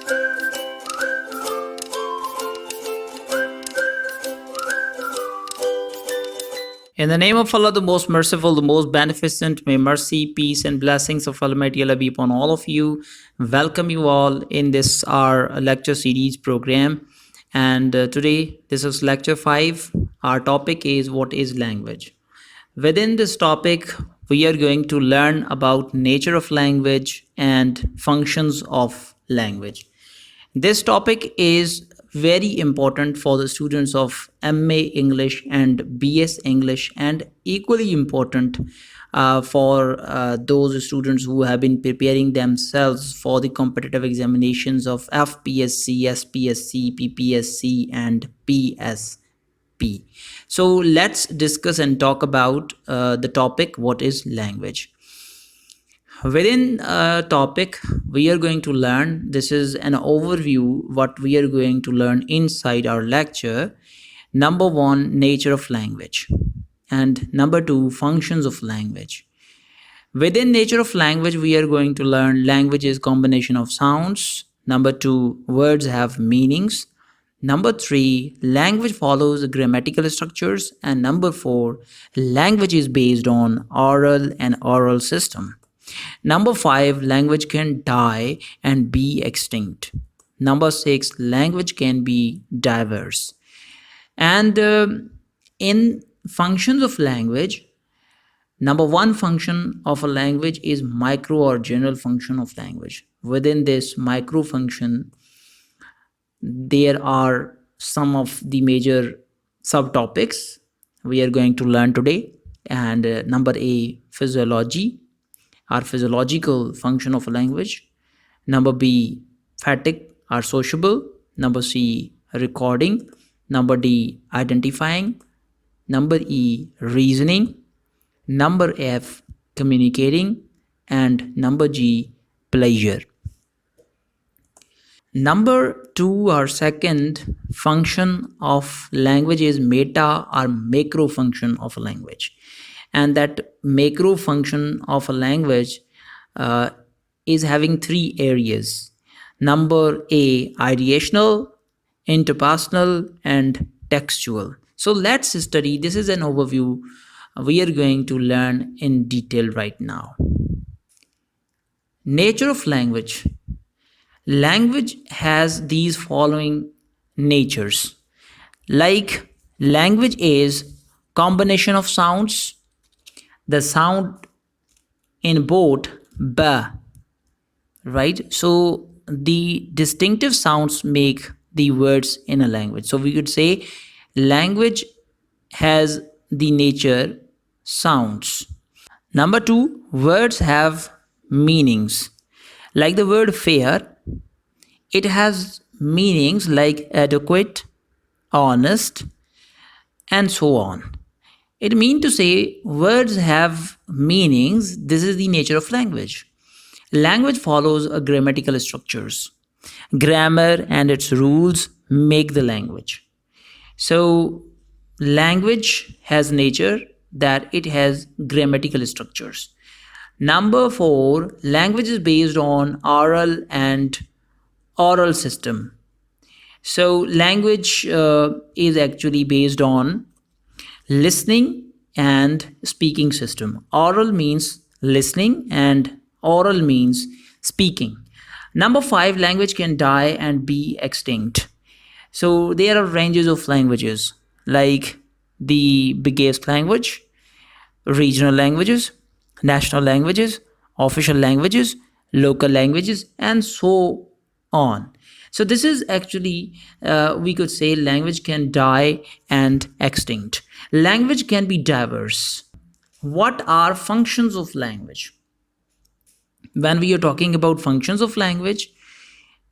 In the name of Allah, the most merciful, the most beneficent, may mercy, peace, and blessings of Almighty Allah be upon all of you. Welcome you all in this our lecture series program. And today, this is lecture 5. Our topic is what is language. Within this topic, we are going to learn about nature of language and functions of language. This topic is very important for the students of M.A English and B.S English, and equally important for those students who have been preparing themselves for the competitive examinations of FPSC, SPSC, PPSC, and PSP. So let's discuss and talk about the topic what is language. Within a topic we are going to learn, this is an overview what we are going to learn inside our lecture. Number 1, nature of language, and number 2, functions of language. Within nature of language, we are going to learn language is combination of sounds. Number 2, words have meanings. Number 3, language follows grammatical structures. And number 4, language is based on oral and oral system. Number 5, language can die and be extinct. Number 6, language can be diverse. And in functions of language, number 1 function of a language is micro or general function of language. Within this micro function, there are some of the major subtopics we are going to learn today. And number A, physiology, or physiological function of a language. Number B, phatic or sociable. Number C, recording. Number D, identifying. Number E, reasoning. Number F, communicating. And number G, pleasure. Number 2 or second function of language is meta or macro function of a language. And that macro function of a language is having 3 areas. Number A, ideational, interpersonal, and textual. So let's study. This is an overview we are going to learn in detail right now. Nature of language. Language has these following natures. Like language is combination of sounds. The sound in both b, right? So the distinctive sounds make the words in a language. So we could say language has the nature sounds. Number 2, words have meanings. Like the word fair, it has meanings like adequate, honest, and so on. It means to say words have meanings. This is the nature of language. Language follows a grammatical structures. Grammar and its rules make the language. So language has nature that it has grammatical structures. Number 4, language is based on oral and oral system. So language is actually based on listening and speaking system. Oral means listening and oral means speaking. Number 5, language can die and be extinct. So there are ranges of languages like the biggest language, regional languages, national languages, official languages, local languages, and so on. So this is actually, we could say language can die and extinct. Language can be diverse. What are functions of language? When we are talking about functions of language,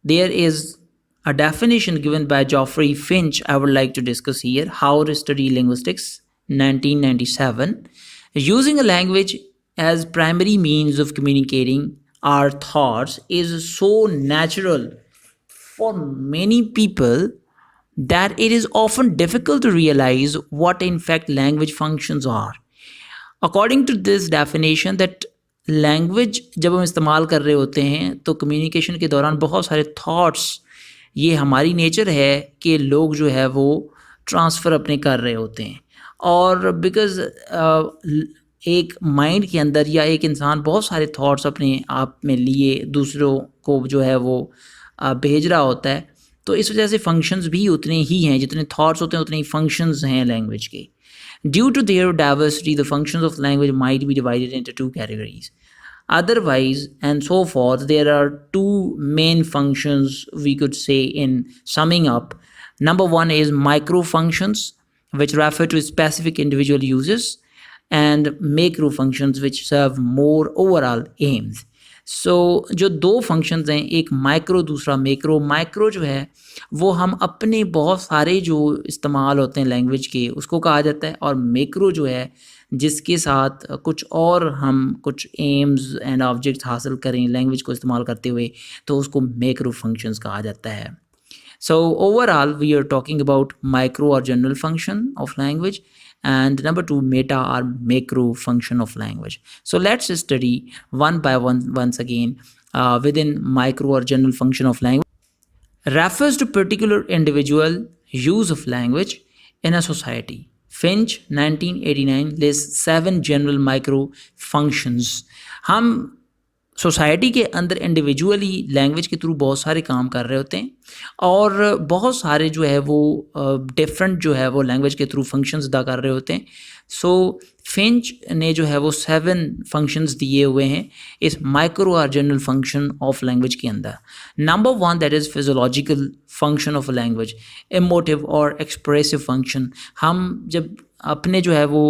there is a definition given by Geoffrey Finch I would like to discuss here. How to Study Linguistics, 1997. Using a language as primary means of communicating our thoughts is so natural for many people that it is often difficult to realize what in fact language functions are. According to this definition, that language जब हम इस्तेमाल कर रहे होते हैं तो communication के दौरान बहुत सारे थॉट्स, ये हमारी नेचर है कि लोग जो है वो ट्रांसफ़र अपने कर रहे होते हैं। और बिकॉज़ एक माइंड के अंदर या एक इंसान बहुत सारे थॉट्स अपने आप में लिए दूसरों को जो है वो भेज रहा होता है, तो इस वजह से फंक्शंस भी उतने ही हैं, जितने थॉट्स होते हैं उतने ही फंक्शंस हैं लैंग्वेज के। Due to their diversity, the functions of language might be divided into two categories. Otherwise, and so forth, there are two main functions we could say in summing up. Number one is micro functions, which refer to specific individual uses, and macro functions, which serve more overall aims. सो जो दो functions हैं, एक micro दूसरा macro. Micro जो है वो हम अपने बहुत सारे जो इस्तेमाल होते हैं लैंग्वेज के उसको कहा जाता है, और मैक्रो जो है जिसके साथ कुछ और हम कुछ एम्स एंड ऑब्जेक्ट्स हासिल करें लैंग्वेज को इस्तेमाल करते हुए, तो उसको मैक्रो फंक्शंस कहा जाता है। So overall, we are talking about micro or general function of language, and number two, meta or macro function of language. So let's study one by one once again. Within micro or general function of language refers to particular individual use of language in a society. Finch 1989 lists 7 general micro functions. हम society के अंदर individually language के through बहुत सारे काम कर रहे होते हैं, और बहुत सारे जो है वो डिफरेंट जो है वो लैंग्वेज के थ्रू फंक्शंस अदा कर रहे होते हैं। सो फिंच ने जो है वो 7 फंक्शंस दिए हुए हैं इस माइक्रो और जनरल फंक्शन ऑफ लैंग्वेज के अंदर। Number 1 that is physiological function of language, emotive और एक्सप्रेसिव फंक्शन। हम जब अपने जो है वो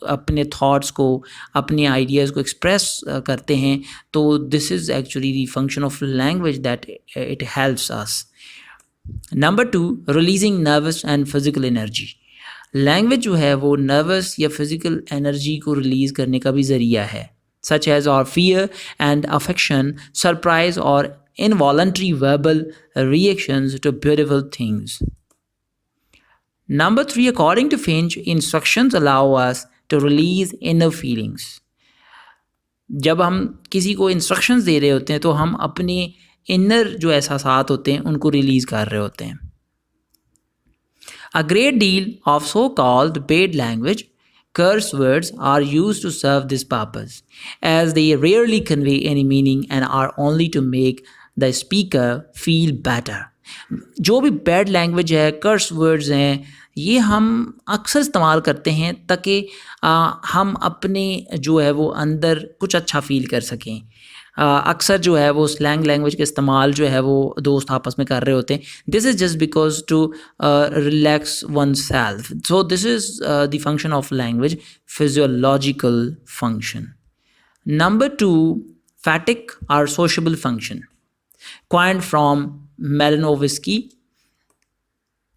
अपने थॉट्स को, अपने आइडियाज़ को एक्सप्रेस करते हैं, तो this is actually the function of language that it helps us. Number 2 releasing nervous and physical energy. Language जो है वो नर्वस या फिजिकल एनर्जी को रिलीज़ करने का भी ज़रिया है, सच एज और फियर एंड अफेक्शन, सरप्राइज और involuntary verbal reactions to beautiful things. Number 3, according to Finch, instructions allow us to release inner feelings. जब हम किसी को इंस्ट्रक्शंस दे रहे होते हैं तो हम अपने इनर जो एहसासात होते हैं उनको रिलीज़ कर रहे होते हैं। A great deal of so-called bad language, curse words, are used to serve this purpose, as they rarely convey any meaning and are only to make the speaker feel better. जो भी bad language है, कर्स words हैं, ये हम अक्सर इस्तेमाल करते हैं ताकि हम अपने जो है वो अंदर कुछ अच्छा फ़ील कर सकें। अक्सर जो है वो स्लैंग लैंग्वेज का इस्तेमाल जो है वो दोस्त आपस में कर रहे होते हैं। This is just because to relax one self. So this is the function of language, physiological function. Number 2, phatic और sociable function, coined from Malinowski,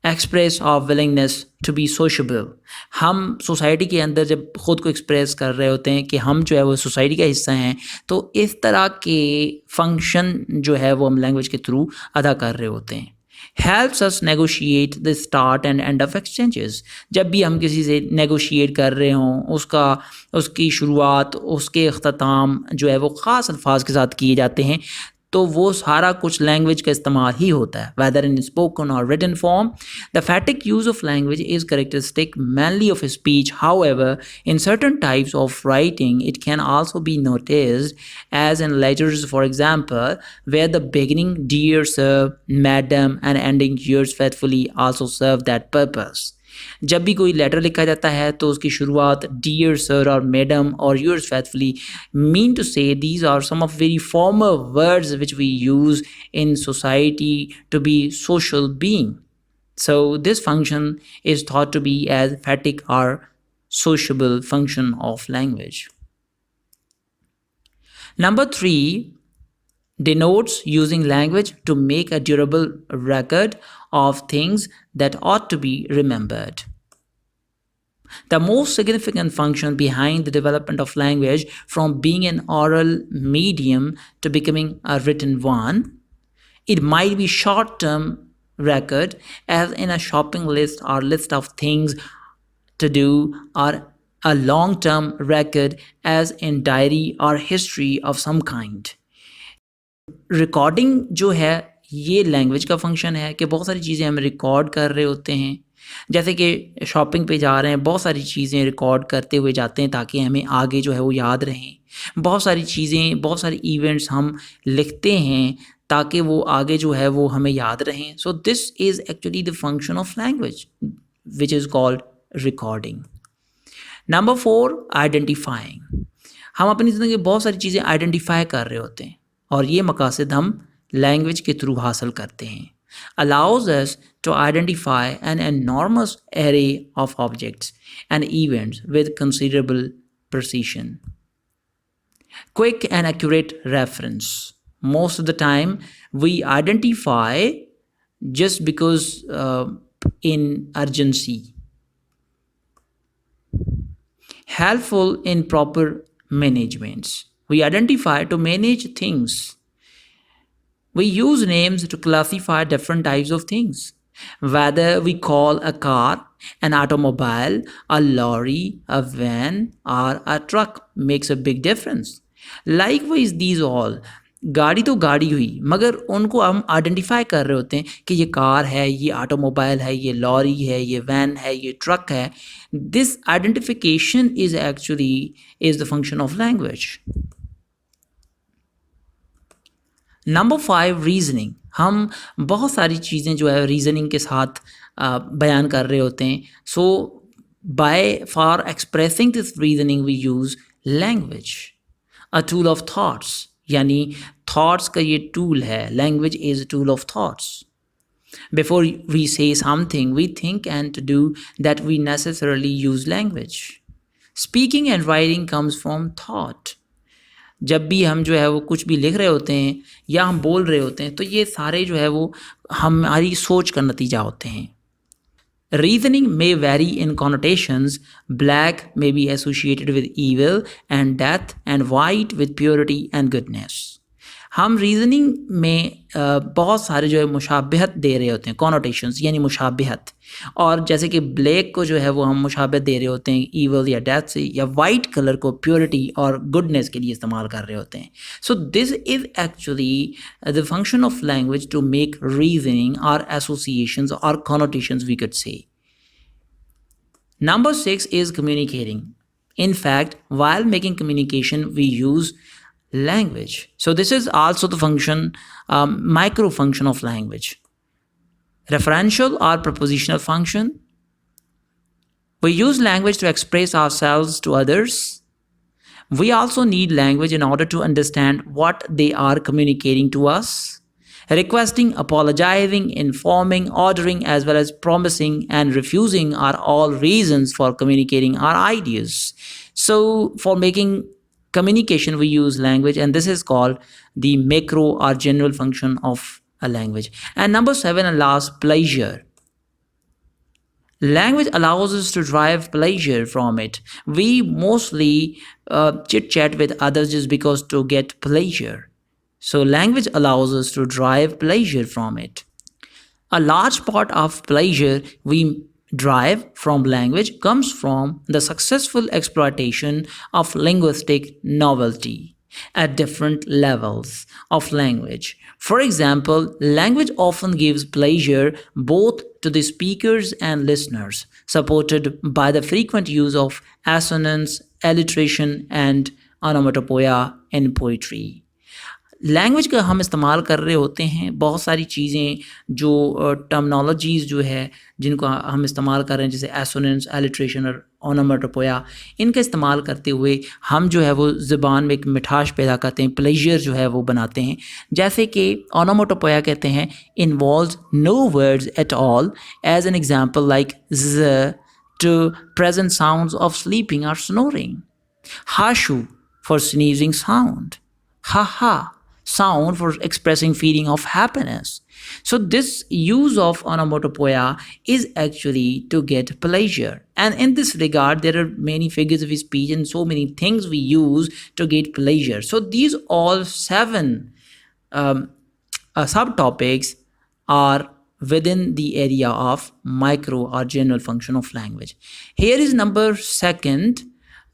express of willingness to be sociable. हम सोसाइटी के अंदर जब ख़ुद को express कर रहे होते हैं कि हम जो है वो सोसाइटी का हिस्सा हैं, तो इस तरह के फंक्शन जो है वो हम लैंग्वेज के थ्रू अदा कर रहे होते हैं। Helps us negotiate the start and end of exchanges. जब भी हम किसी से नेगोशिएट कर रहे हों, उसकी शुरुआत, उसके अख्ताम जो है वो ख़ास अल्फाज के साथ किए जाते हैं, तो वो सारा कुछ लैंग्वेज का इस्तेमाल ही होता है, वेदर इन स्पोकन और written form. The phatic use of language is characteristic mainly of speech. However, in certain types of writing, it can also be noticed, as in letters, for example, where the beginning "Dear Sir," "Madam," and ending "Yours faithfully" also serve that purpose. जब भी कोई letter लिखा जाता है तो उसकी शुरुआत dear sir और मैडम और yours faithfully mean to say these are some of very formal words which we use in society to be social being. So this function is thought to be as phatic or sociable function of language. Number 3 denotes using language to make a durable record of things that ought to be remembered. The most significant function behind the development of language from being an oral medium to becoming a written one, it might be short-term record, as in a shopping list or list of things to do, or a long-term record as in diary or history of some kind. Recording जो है ये language का function है कि बहुत सारी चीज़ें हम रिकॉर्ड कर रहे होते हैं, जैसे कि शॉपिंग पे जा रहे हैं, बहुत सारी चीज़ें रिकॉर्ड करते हुए जाते हैं ताकि हमें आगे जो है वो याद रहें। बहुत सारी चीज़ें, बहुत सारे इवेंट्स हम लिखते हैं ताकि वो आगे जो है वो हमें याद रहें। सो this is actually the function of language which is called recording. Number 4, identifying. हम अपनी ज़िंदगी में बहुत सारी चीज़ें आइडेंटिफाई कर रहे होते हैं और ये मकासद हम लैंग्वेज के थ्रू हासिल करते हैं। Allows us to identify an enormous array of objects and events with considerable precision. Quick and accurate reference. Most of the time we identify just because in urgency. Helpful in proper managements. We identify to manage things. We use names to classify different types of things. Whether we call a car an automobile, a lorry, a van, or a truck makes a big difference. Likewise, these all गाड़ी तो गाड़ी हुई, मगर उनको हम identify कर रहे होते हैं कि ये कार है, ये ऑटोमोबाइल है, ये लॉरी है, ये वैन है, ये ट्रक है. This identification is actually is the function of language. Number 5, reasoning. हम बहुत सारी चीज़ें जो है रीजनिंग के साथ बयान कर रहे होते हैं. So by for expressing this reasoning we use language, a tool of thoughts. यानी थॉट्स का ये टूल है. Language is a tool of thoughts. Before we say something, we think, and to do that we necessarily use language. Speaking and writing comes from thought. जब भी हम जो है वो कुछ भी लिख रहे होते हैं या हम बोल रहे होते हैं तो ये सारे जो है वो हमारी सोच का नतीजा होते हैं. Reasoning may vary in connotations. Black may be associated with evil and death, and white with purity and goodness. हम रीजनिंग में बहुत सारे जो है मुशाबहत दे रहे होते हैं, कॉनोटेशंस यानी मुशाबहत. और जैसे कि ब्लैक को जो है वो हम मुशाबहत दे रहे होते हैं ईवल या डेथ से, या वाइट कलर को प्योरिटी और गुडनेस के लिए इस्तेमाल कर रहे होते हैं. So this is actually the function of language to make reasoning और एसोसिएशंस और connotations we could say. Number 6 is communicating. In fact, while making communication, we use language. So this is also the function, micro function of language. Referential or prepositional function. We use language to express ourselves to others. We also need language in order to understand what they are communicating to us. Requesting, apologizing, informing, ordering, as well as promising and refusing are all reasons for communicating our ideas. So for making communication, we use language, and this is called the macro or general function of a language. And number 7 and last, pleasure. Language allows us to derive pleasure from it. We mostly chit-chat with others just because to get pleasure. So language allows us to derive pleasure from it. A large part of pleasure we derive from language comes from the successful exploitation of linguistic novelty at different levels of language. For example, language often gives pleasure both to the speakers and listeners, supported by the frequent use of assonance, alliteration, and onomatopoeia in poetry. Language का हम इस्तेमाल कर रहे होते हैं, बहुत सारी चीज़ें जो टर्मिनोलॉजीज़ जो है जिनको हम इस्तेमाल कर रहे हैं, जैसे एसोनेंस, एलिट्रेशन और ओनोमेटोपोया, इनका इस्तेमाल करते हुए हम जो है वो ज़बान में एक मिठास पैदा करते हैं, प्लेजर जो है वो बनाते हैं. जैसे कि ओनोमेटोपोया कहते हैं involves no words at all, as an example like z to present sounds of sleeping और स्नोरिंग, हाशू for sneezing sound, ha ha sound for expressing feeling of happiness. So this use of onomatopoeia is actually to get pleasure. And in this regard, there are many figures of speech and so many things we use to get pleasure. So these all 7 subtopics are within the area of micro or general function of language. Here is number 2nd,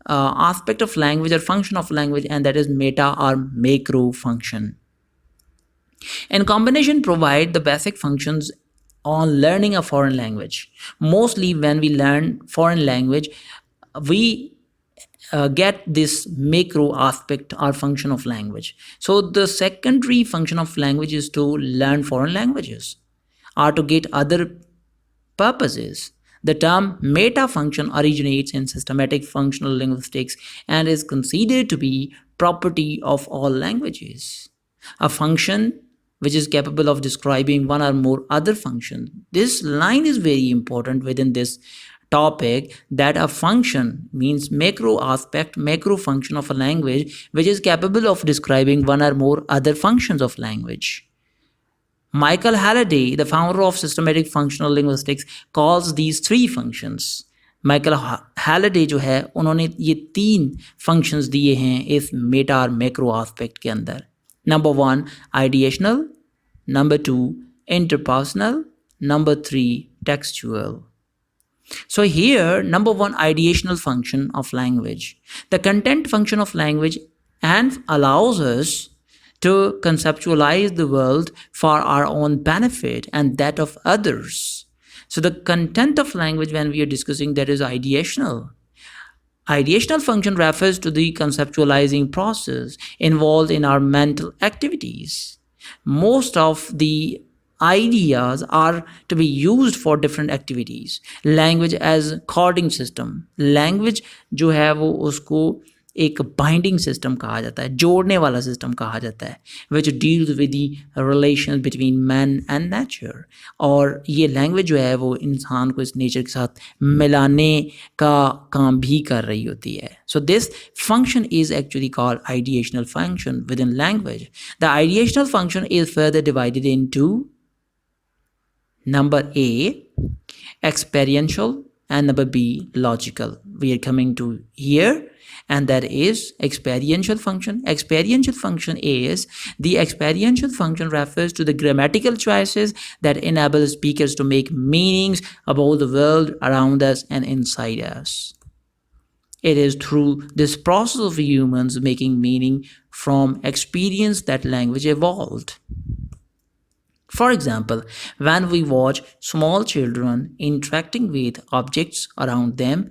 aspect of language or function of language, and that is meta or macro function. In combination, provide the basic functions on learning a foreign language. Mostly when we learn foreign language, we get this macro aspect or function of language. So the secondary function of language is to learn foreign languages or to get other purposes. The term meta function originates in systematic functional linguistics and is considered to be property of all languages. A function which is capable of describing one or more other functions. This line is very important within this topic, that a function means macro aspect, macro function of a language which is capable of describing one or more other functions of language. Michael Halliday, the founder of systematic functional linguistics, calls these three functions. Michael Halliday जो है उन्होंने ये 3 functions दिए हैं इस Meta और macro aspect के अंदर. Number 1 ideational, number 2 interpersonal, number 3 textual. So here, number 1, ideational function of language. The content function of language and allows us to conceptualize the world for our own benefit and that of others. So the content of language, when we are discussing, that is ideational. Ideational function refers to the conceptualizing process involved in our mental activities. Most of the ideas are to be used for different activities. Language as coding system. Language जो है वो उसको एक binding system कहा जाता है, जोड़ने वाला सिस्टम कहा जाता है, which deals with the relation between man and nature. और ये लैंग्वेज जो है वो इंसान को इस नेचर के साथ मिलाने का काम भी कर रही होती है. So this function is actually called ideational function within language. The ideational function is further divided into number A, experiential, and number B, logical. We are coming to here, and that is experiential function. Experiential function is, the experiential function refers to the grammatical choices that enable speakers to make meanings about the world around us and inside us. It is through this process of humans making meaning from experience that language evolved. For example, when we watch small children interacting with objects around them,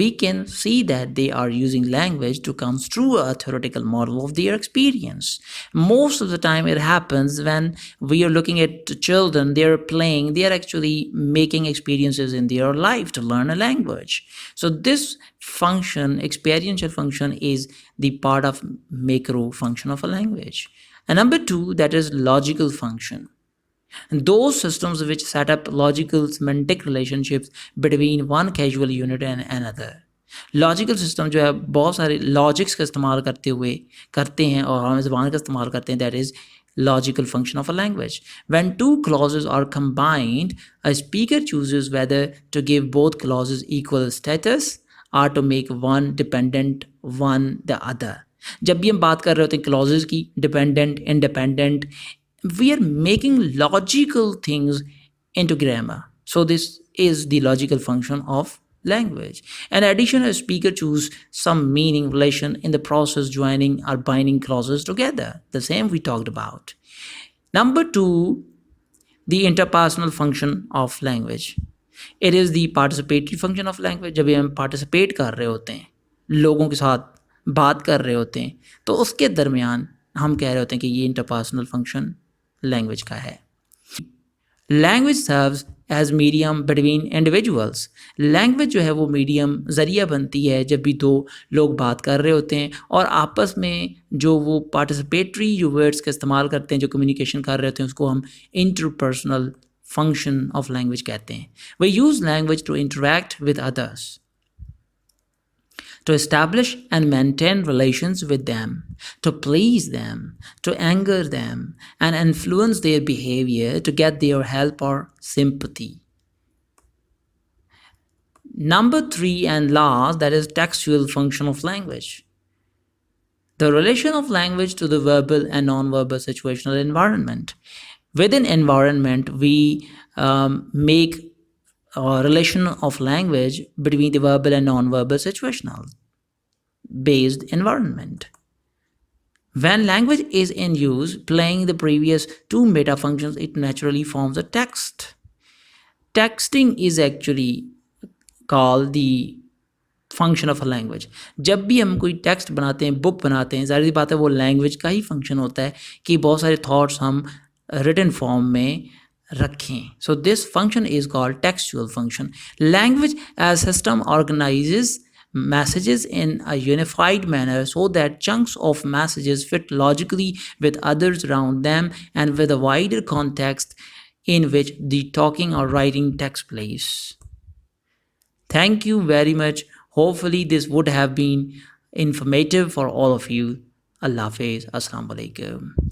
we can see that they are using language to construe a theoretical model of their experience. Most of the time it happens when we are looking at children, they are playing, they are actually making experiences in their life to learn a language. So this function, experiential function, is the part of macro function of a language. And number 2, that is logical function. Those systems which set up logical semantic relationships between one causal unit and another. Logical system जो है बहुत सारे logics का इस्तेमाल करते हैं और हम ज़बान का इस्तेमाल करते हैं. That is logical function of a language. When two clauses are combined, a speaker chooses whether to give both clauses equal status or to make one dependent, one the other. जब भी हम बात कर रहे होते हैं क्लॉजेस की, dependent, independent, we are making logical things into grammar. So this is the logical function of language. In addition, a speaker chooses some meaning relation in the process joining or binding clauses together. The same we talked about. Number 2, the interpersonal function of language. It is the participatory function of language. जब हम participate कर रहे होते हैं, लोगों के साथ बात कर रहे होते हैं, तो उसके दरमियान हम कह रहे होते हैं कि ये इंटरपर्सनल फंक्शन लैंग्वेज का है. Language serves as medium between individuals. Language जो है वो मीडियम ज़रिया बनती है जब भी दो लोग बात कर रहे होते हैं और आपस में जो वो पार्टिसिपेटरी जो वर्ड्स का इस्तेमाल करते हैं, जो कम्युनिकेशन कर रहे होते हैं, उसको हम इंटरपर्सनल फंक्शन ऑफ लैंग्वेज कहते हैं. We use language to interact with others, to establish and maintain relations with them, to please them, to anger them, and influence their behavior to get their help or sympathy. Number 3 and last, that is textual function of language. The relation of language to the verbal and non-verbal situational environment. Within environment, we make relation of language between the verbal and non-verbal situational. based environment. When language is in use, playing the previous two meta functions, it naturally forms a text. Texting is actually called the function of a language. जब भी हम कोई text बनाते हैं, book बनाते हैं, ज़ाहिर सी बात है वो लैंग्वेज का ही फंक्शन होता है कि बहुत सारे थॉट्स हम रिटन फॉर्म में रखें. So this function is called textual function. Language as system organises messages in a unified manner so that chunks of messages fit logically with others around them and with a wider context in which the talking or writing takes place. Thank you very much. Hopefully, this would have been informative for all of you. Allah Hafiz. Assalamu alaikum.